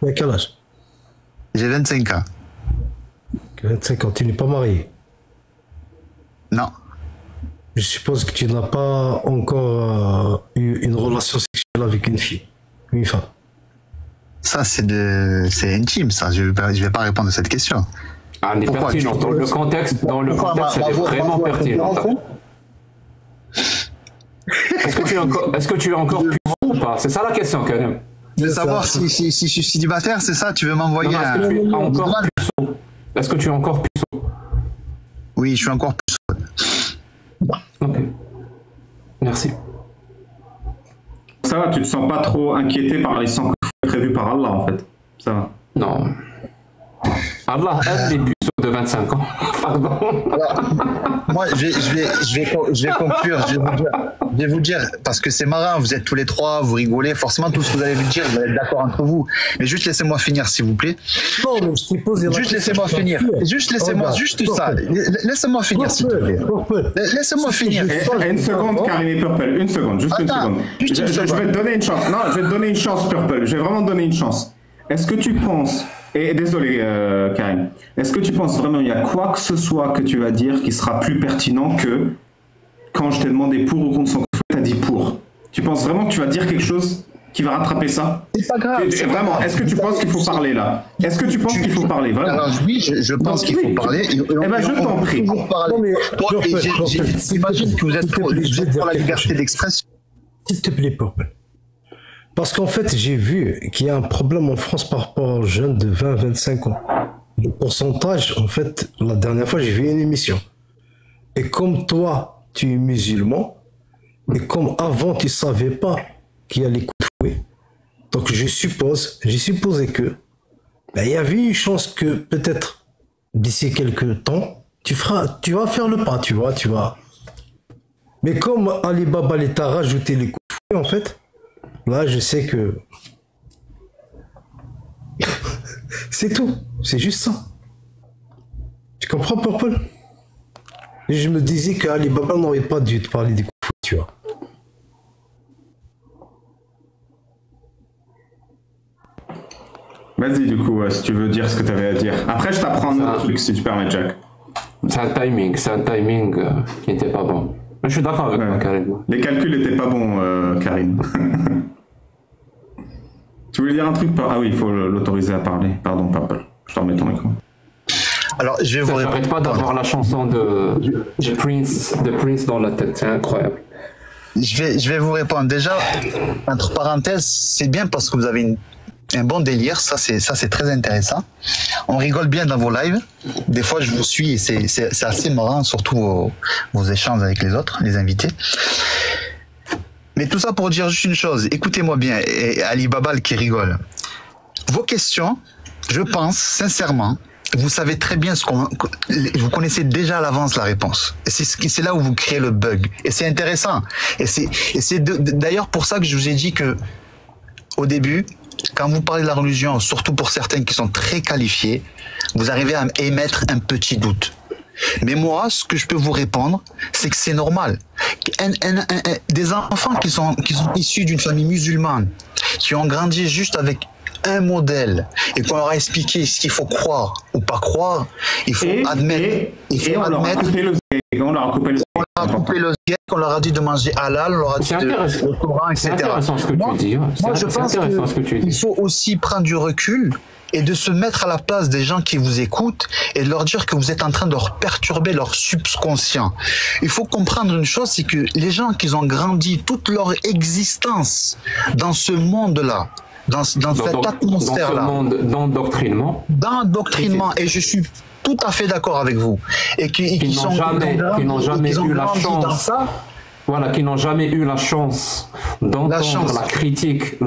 À quel âge? J'ai 25 ans. 25 ans, tu n'es pas marié? Non. Je suppose que tu n'as pas encore eu une relation sexuelle avec une fille, une femme. Ça, c'est intime, ça. Je vais pas répondre à cette question. Ah, mais pertinent. Dans le contexte, c'est vraiment pertinent. Est-ce que tu es encore puceau ou pas? C'est ça la question, quand même. Je veux savoir si je suis célibataire, c'est ça? Tu veux m'envoyer un... Est-ce que tu es encore puceau? Oui, je suis encore puceau. Ok. Merci. Ça va, tu te sens pas trop inquiété par les 100 coups prévus par Allah, en fait. Ça va. Non. Allah aime les puceaux de 25 ans. Pardon. Alors, moi, je vais conclure. Je vais vous dire, parce que c'est marrant, vous êtes tous les trois, vous rigolez. Forcément, tout ce que vous allez vous dire, vous allez être d'accord entre vous. Mais juste laissez-moi finir, s'il vous plaît. Non, mais je t'ai posé la juste laissez-moi finir. Juste laissez-moi, juste ça. Laissez-moi finir, s'il te plaît. Laissez-moi finir. Une seconde, Karim et Purple. Une seconde, juste une seconde. Je vais te donner une chance. Non, je vais te donner une chance, Purple. Je vais vraiment te donner une chance. Est-ce que tu penses... Et désolé, Karim. Est-ce que tu penses vraiment qu'il y a quoi que ce soit que tu vas dire qui sera plus pertinent que quand je t'ai demandé pour ou contre son coup de fouet, t'as dit pour? Tu penses vraiment que tu vas dire quelque chose qui va rattraper ça? C'est pas grave. Vraiment, est-ce que tu penses qu'il faut parler là? Est-ce que tu penses qu'il faut parler vraiment? Alors oui, je pense qu'il faut parler. Eh ben, je t'en prie. J'imagine que vous êtes pour la liberté d'expression. S'il te plaît, Purple. Parce qu'en fait, j'ai vu qu'il y a un problème en France par rapport aux jeunes de 20-25 ans. Le pourcentage, en fait, la dernière fois, j'ai vu une émission. Et comme toi, tu es musulman, et comme avant, tu ne savais pas qu'il y a les coups de fouet, donc j'ai supposé que il y avait une chance que peut-être d'ici quelques temps, tu vas faire le pas, tu vois. Mais comme Alibaba t'a rajouté les coups de fouet, en fait, là, je sais que c'est tout. C'est juste ça. Tu comprends, Purple? Et je me disais que Alibaba n'aurait pas dû te parler des coups de fouet, tu vois. Vas-y, du coup, si tu veux dire ce que tu avais à dire. Après, je t'apprends un autre truc, si tu permets, Jack. C'est un timing qui n'était pas bon. Mais je suis d'accord avec toi, Karim. Les calculs n'étaient pas bons, Karim. Tu voulais dire un truc? Ah oui, il faut l'autoriser à parler. Pardon, Purple. Je te remets ton micro. Alors, je vais vous répondre. J'arrête pas d'avoir la chanson de Prince dans la tête. C'est incroyable. Je vais vous répondre. Déjà, entre parenthèses, c'est bien parce que vous avez un bon délire. Ça, c'est très intéressant. On rigole bien dans vos lives. Des fois, je vous suis et c'est assez marrant, surtout vos échanges avec les autres, les invités. Mais tout ça pour dire juste une chose, écoutez-moi bien, et Alibaba qui rigole. Vos questions, je pense sincèrement, vous savez très bien vous connaissez déjà à l'avance la réponse. Et c'est là où vous créez le bug. Et c'est intéressant. Et c'est d'ailleurs pour ça que je vous ai dit que au début, quand vous parlez de la religion, surtout pour certains qui sont très qualifiés, vous arrivez à émettre un petit doute. Mais moi, ce que je peux vous répondre, c'est que c'est normal. Des enfants qui sont issus d'une famille musulmane, qui ont grandi juste avec un modèle et qu'on leur a expliqué ce qu'il faut croire ou pas croire, il faut admettre. On leur a coupé le zègue. On leur a coupé le zègue. On leur a dit de manger halal, on leur a dit le Coran, etc. C'est intéressant ce que tu dis. Moi, je pense qu'il faut aussi prendre du recul et de se mettre à la place des gens qui vous écoutent et de leur dire que vous êtes en train de leur perturber leur subconscient. Il faut comprendre une chose, c'est que les gens qui ont grandi toute leur existence dans ce monde-là, dans cette atmosphère-là, dans ce monde d'endoctrinement, et je suis tout à fait d'accord avec vous, et qui n'ont jamais eu la chance. Voilà, qui n'ont jamais eu la chance d'entendre la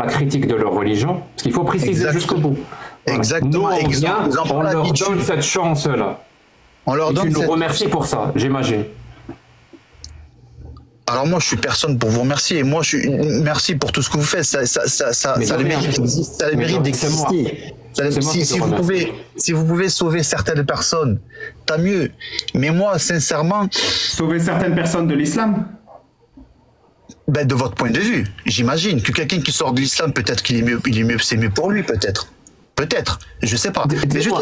critique de leur religion, parce qu'il faut préciser jusqu'au bout. Voilà. Exactement. Nous, on leur donne cette chance-là. On leur donne. Tu nous remercies pour ça, j'imagine. Alors moi, je suis personne pour vous remercier. Moi, merci pour tout ce que vous faites. Ça le mérite d'exister. Si vous pouvez sauver certaines personnes, tant mieux. Mais moi, sincèrement, sauver certaines personnes de l'islam. Ben, de votre point de vue, j'imagine que quelqu'un qui sort de l'islam, peut-être qu'il est mieux, c'est mieux pour lui, peut-être, je sais pas. Dis-moi,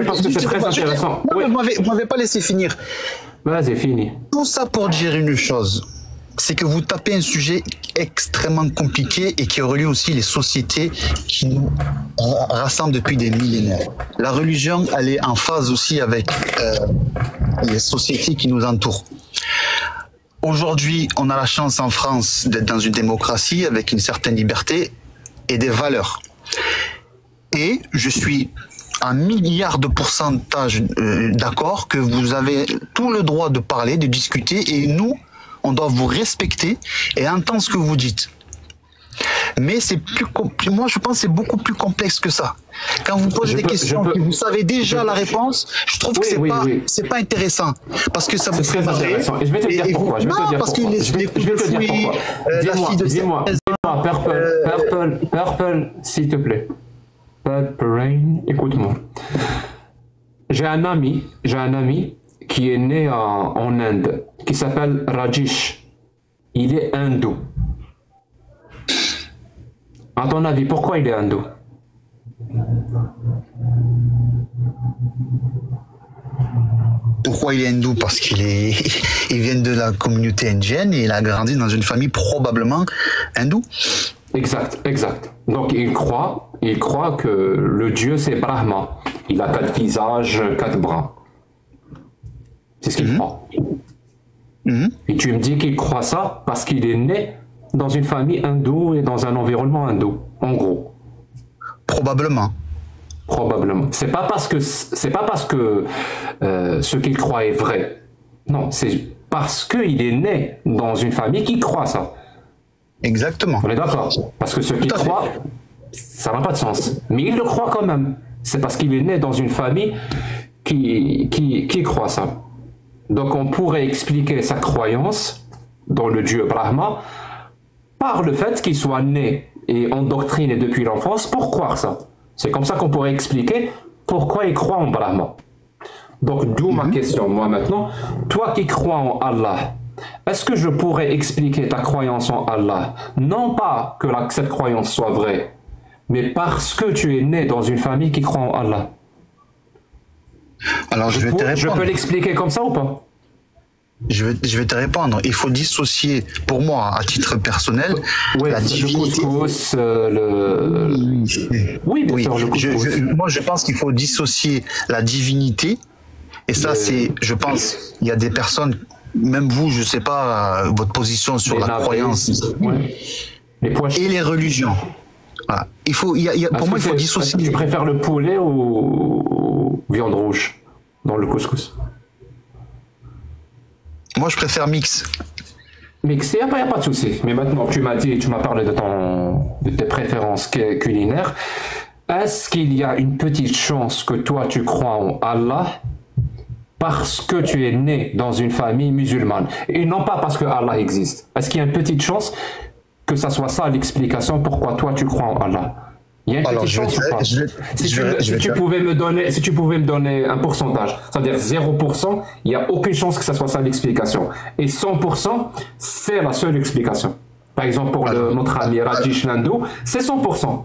parce que c'est très intéressant. Non, vous m'avez pas laissé finir. Vas-y, fini. Tout ça pour dire une chose, c'est que vous tapez un sujet extrêmement compliqué et qui relie aussi les sociétés qui nous rassemblent depuis des millénaires. La religion, elle est en phase aussi avec les sociétés qui nous entourent. Aujourd'hui, on a la chance en France d'être dans une démocratie avec une certaine liberté et des valeurs. Et je suis à 1 milliard de pourcentage d'accord que vous avez tout le droit de parler, de discuter, et nous, on doit vous respecter et entendre ce que vous dites. Mais moi je pense que c'est beaucoup plus complexe que ça. Quand vous posez des questions que vous savez déjà la réponse, je trouve que c'est pas intéressant, parce que ça vous fait marrer. Et je vais te dire pourquoi. Je vais te dire pourquoi. Dis-moi, Purple, s'il te plaît. Purple Rain, écoute-moi. J'ai un ami qui est né en Inde, qui s'appelle Rajesh. Il est hindou. À ton avis, pourquoi il est hindou? Pourquoi il est hindou? Parce qu'il vient de la communauté indienne et il a grandi dans une famille probablement hindoue. Exact. Donc il croit que le dieu c'est Brahma. Il a 4 visages, 4 bras. C'est ce qu'il croit. Et tu me dis qu'il croit ça parce qu'il est né dans une famille hindoue et dans un environnement hindou, en gros. Probablement. C'est pas parce que ce qu'il croit est vrai. Non, c'est parce qu'il est né dans une famille qui croit ça. Exactement. On est d'accord. Parce que ce qu'il croit, ça n'a pas de sens. Mais il le croit quand même. C'est parce qu'il est né dans une famille qui croit ça. Donc on pourrait expliquer sa croyance dans le dieu Brahma par le fait qu'il soit né et endoctriné depuis l'enfance pour croire ça. C'est comme ça qu'on pourrait expliquer pourquoi il croit en Brahma. Donc d'où ma question, moi maintenant. Toi qui crois en Allah, est-ce que je pourrais expliquer ta croyance en Allah, non pas que cette croyance soit vraie, mais parce que tu es né dans une famille qui croit en Allah? Alors je peux l'expliquer comme ça ou pas? Je vais te répondre. Il faut dissocier, pour moi, à titre personnel, la divinité. Oui, bien sûr, le couscous. Moi, je pense qu'il faut dissocier la divinité. Et ça, je pense, il y a des personnes, même vous, je sais pas, votre position sur la croyance. Et les religions. Voilà. Pour moi, il faut dissocier. Tu préfères le poulet ou viande rouge dans le couscous? Moi, je préfère mix. Mix, il n'y a pas de souci. Mais maintenant, tu m'as parlé de tes préférences culinaires. Est-ce qu'il y a une petite chance que toi, tu crois en Allah parce que tu es né dans une famille musulmane et non pas parce que Allah existe? Est-ce qu'il y a une petite chance que ça soit ça l'explication pourquoi toi, tu crois en Allah? Il y a une petite chance ou pas? Si tu pouvais me donner un pourcentage, c'est-à-dire 0%, il n'y a aucune chance que ça soit ça l'explication. Et 100%, c'est la seule explication. Par exemple, pour notre ami Rajesh Nandou, c'est 100%.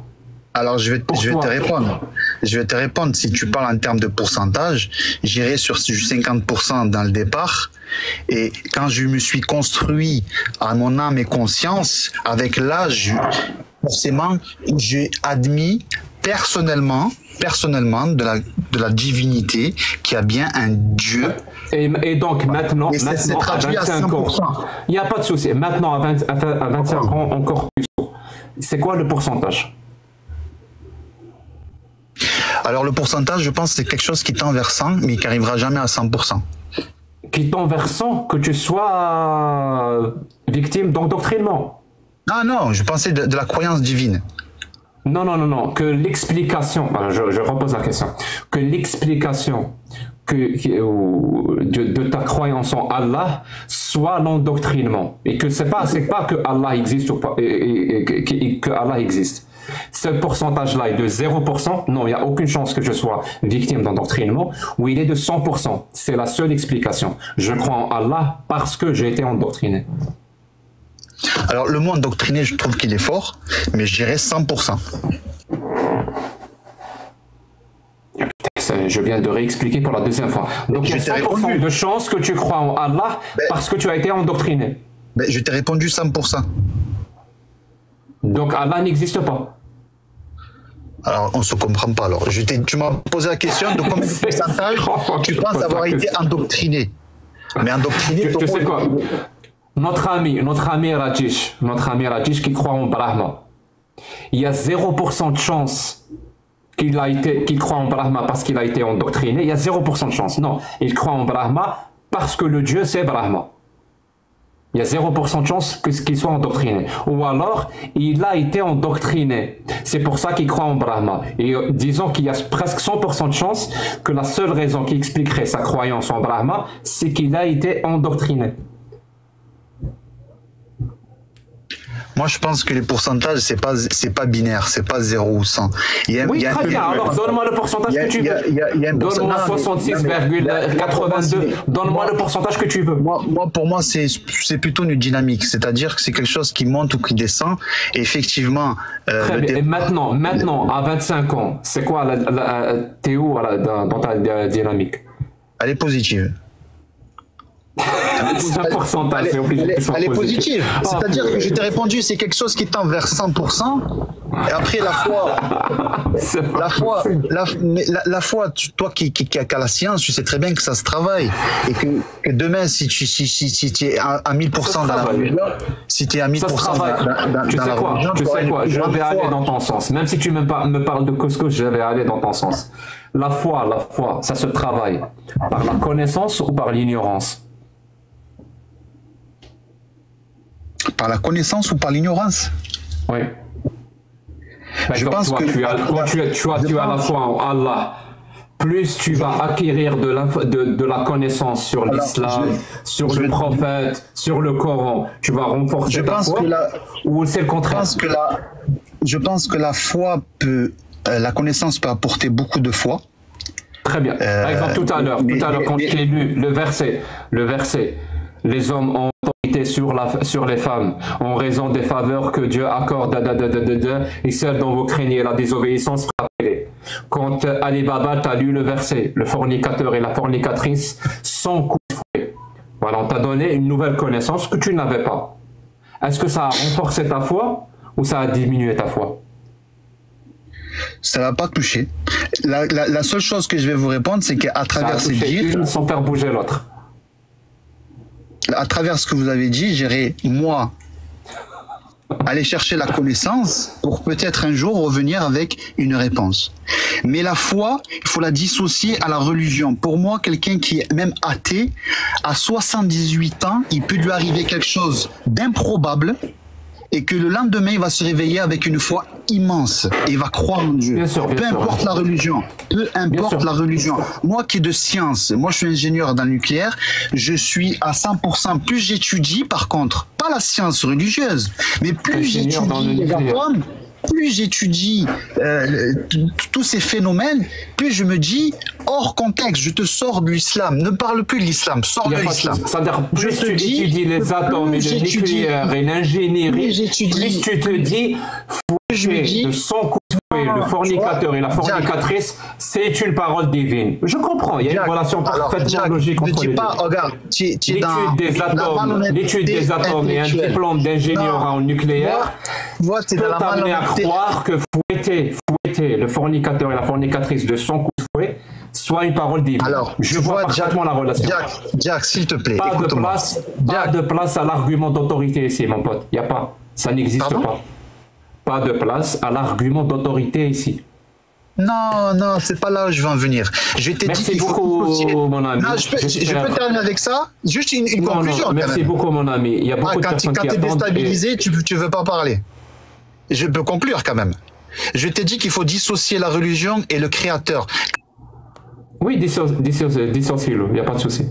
Alors, je vais te répondre. Je vais te répondre. Si tu parles en termes de pourcentage, j'irai sur 50% dans le départ. Et quand je me suis construit à mon âme et conscience, avec l'âge, forcément, j'ai admis personnellement de la divinité qui a bien un Dieu. Et donc maintenant, et maintenant à 25 ans, il n'y a pas de souci. Maintenant à 25 ans, encore plus tôt. C'est quoi le pourcentage? Alors le pourcentage, je pense que c'est quelque chose qui tend vers 100, mais qui n'arrivera jamais à 100%. Qui tend vers 100, que tu sois victime d'endoctrinement. Ah non, je pensais de la croyance divine. Non, que l'explication, je repose la question, que l'explication de ta croyance en Allah soit l'endoctrinement. Et que c'est pas que Allah existe ou pas, que Allah existe. Ce pourcentage-là est de 0%. Non, il n'y a aucune chance que je sois victime d'endoctrinement. Ou il est de 100%. C'est la seule explication. Je crois en Allah parce que j'ai été endoctriné. Alors, le mot endoctriné, je trouve qu'il est fort, mais je dirais 100%. Je viens de réexpliquer pour la deuxième fois. Donc, il y a 100% de chance que tu crois en Allah parce que tu as été endoctriné. Je t'ai répondu 100%. Donc, Allah n'existe pas. Alors, on ne se comprend pas. Alors, tu m'as posé la question de combien de pourcentage tu penses avoir été endoctriné. Mais endoctriné, tu sais quoi? Notre ami Rajesh qui croit en Brahma, il y a 0% de chance qu'il croit en Brahma parce qu'il a été endoctriné. Il y a 0% de chance. Non, il croit en Brahma parce que le Dieu c'est Brahma. Il y a 0% de chance qu'il soit endoctriné. Ou alors, il a été endoctriné. C'est pour ça qu'il croit en Brahma. Et disons qu'il y a presque 100% de chance que la seule raison qui expliquerait sa croyance en Brahma, c'est qu'il a été endoctriné. Moi, je pense que les pourcentages, c'est pas binaire, c'est pas 0 ou 100. Oui, très bien. Alors, donne-moi le pourcentage que tu veux. Donne-moi 66,82. Donne-moi le pourcentage que tu veux. Pour moi, c'est plutôt une dynamique. C'est-à-dire que c'est quelque chose qui monte ou qui descend. Et effectivement. Très bien. Et maintenant, à 25 ans, c'est quoi t'es où dans ta dynamique? Elle est positive. C'est un pourcentage, c'est obligé. Elle est positive. C'est-à-dire que je t'ai répondu, c'est quelque chose qui tend vers 100%. Et après, la foi, toi qui as la science, tu sais très bien que ça se travaille. Et que demain, si tu es à 1000% dans la religion, si tu es à 1000% dans la religion, tu sais quoi, je vais aller dans ton sens. Même si tu me parles de couscous, je vais aller dans ton sens. La foi, ça se travaille par la connaissance ou par l'ignorance? Par la connaissance ou par l'ignorance? Oui. Je pense que tu as la foi en Allah. Plus tu vas acquérir de la connaissance sur l'islam, sur le prophète, sur le Coran, tu vas renforcer ta foi. Ou c'est le contraire? Je pense que la foi la connaissance peut apporter beaucoup de foi. Très bien. Par exemple, tout à l'heure, quand je t'ai lu le verset, les hommes ont autorité sur les femmes en raison des faveurs que Dieu accorde, et celles dont vous craignez la désobéissance, frappez-les. Quand Ali Baba t'a lu le verset, le fornicateur et la fornicatrice sans coup de fouet. Voilà, on t'a donné une nouvelle connaissance que tu n'avais pas. Est-ce que ça a renforcé ta foi ou ça a diminué ta foi? Ça ne va pas toucher. La seule chose que je vais vous répondre, c'est qu'à travers ces dires, sans faire bouger l'autre. À travers ce que vous avez dit, j'irai, moi, aller chercher la connaissance pour peut-être un jour revenir avec une réponse. Mais la foi, il faut la dissocier à la religion. Pour moi, quelqu'un qui est même athée, à 78 ans, il peut lui arriver quelque chose d'improbable et que le lendemain, il va se réveiller avec une foi immense et il va croire en Dieu. Peu importe la religion. Peu importe la religion. Moi qui est de science, moi je suis ingénieur dans le nucléaire, je suis à 100%. Plus j'étudie, par contre, pas la science religieuse, mais plus j'étudie les atomes, plus j'étudie tous ces phénomènes, plus je me dis, hors contexte, je te sors de l'islam. Ne parle plus de l'islam, sors de l'islam. C'est-à-dire, plus tu étudies les atomes et le nucléaire et l'ingénierie, plus tu te dis, faut de son coup de le fornicateur et la fornicatrice, c'est une parole divine. Je comprends, il y a une relation parfaitement logique entre les deux. Regarde, l'étude des atomes et un diplôme d'ingénieur en nucléaire peut t'amener à croire que fouetter le fornicateur et la fornicatrice de son coup de fouet soit une parole divine. Alors, je vois parfaitement la relation. Jack, s'il te plaît, pas de place à l'argument d'autorité ici, mon pote. Il n'y a pas. Ça n'existe pas. Pas de place à l'argument d'autorité ici. Non, c'est pas là où je veux en venir. Je t'ai dit qu'il faut dissocier. Mon ami. Non, je peux terminer avec ça. Juste une conclusion. Non, merci beaucoup, mon ami. Il y a beaucoup de personnes qui attendent. Quand tu es déstabilisé, tu veux pas parler. Je peux conclure quand même. Je t'ai dit qu'il faut dissocier la religion et le créateur. Oui, dissocier-le, il n'y a pas de souci.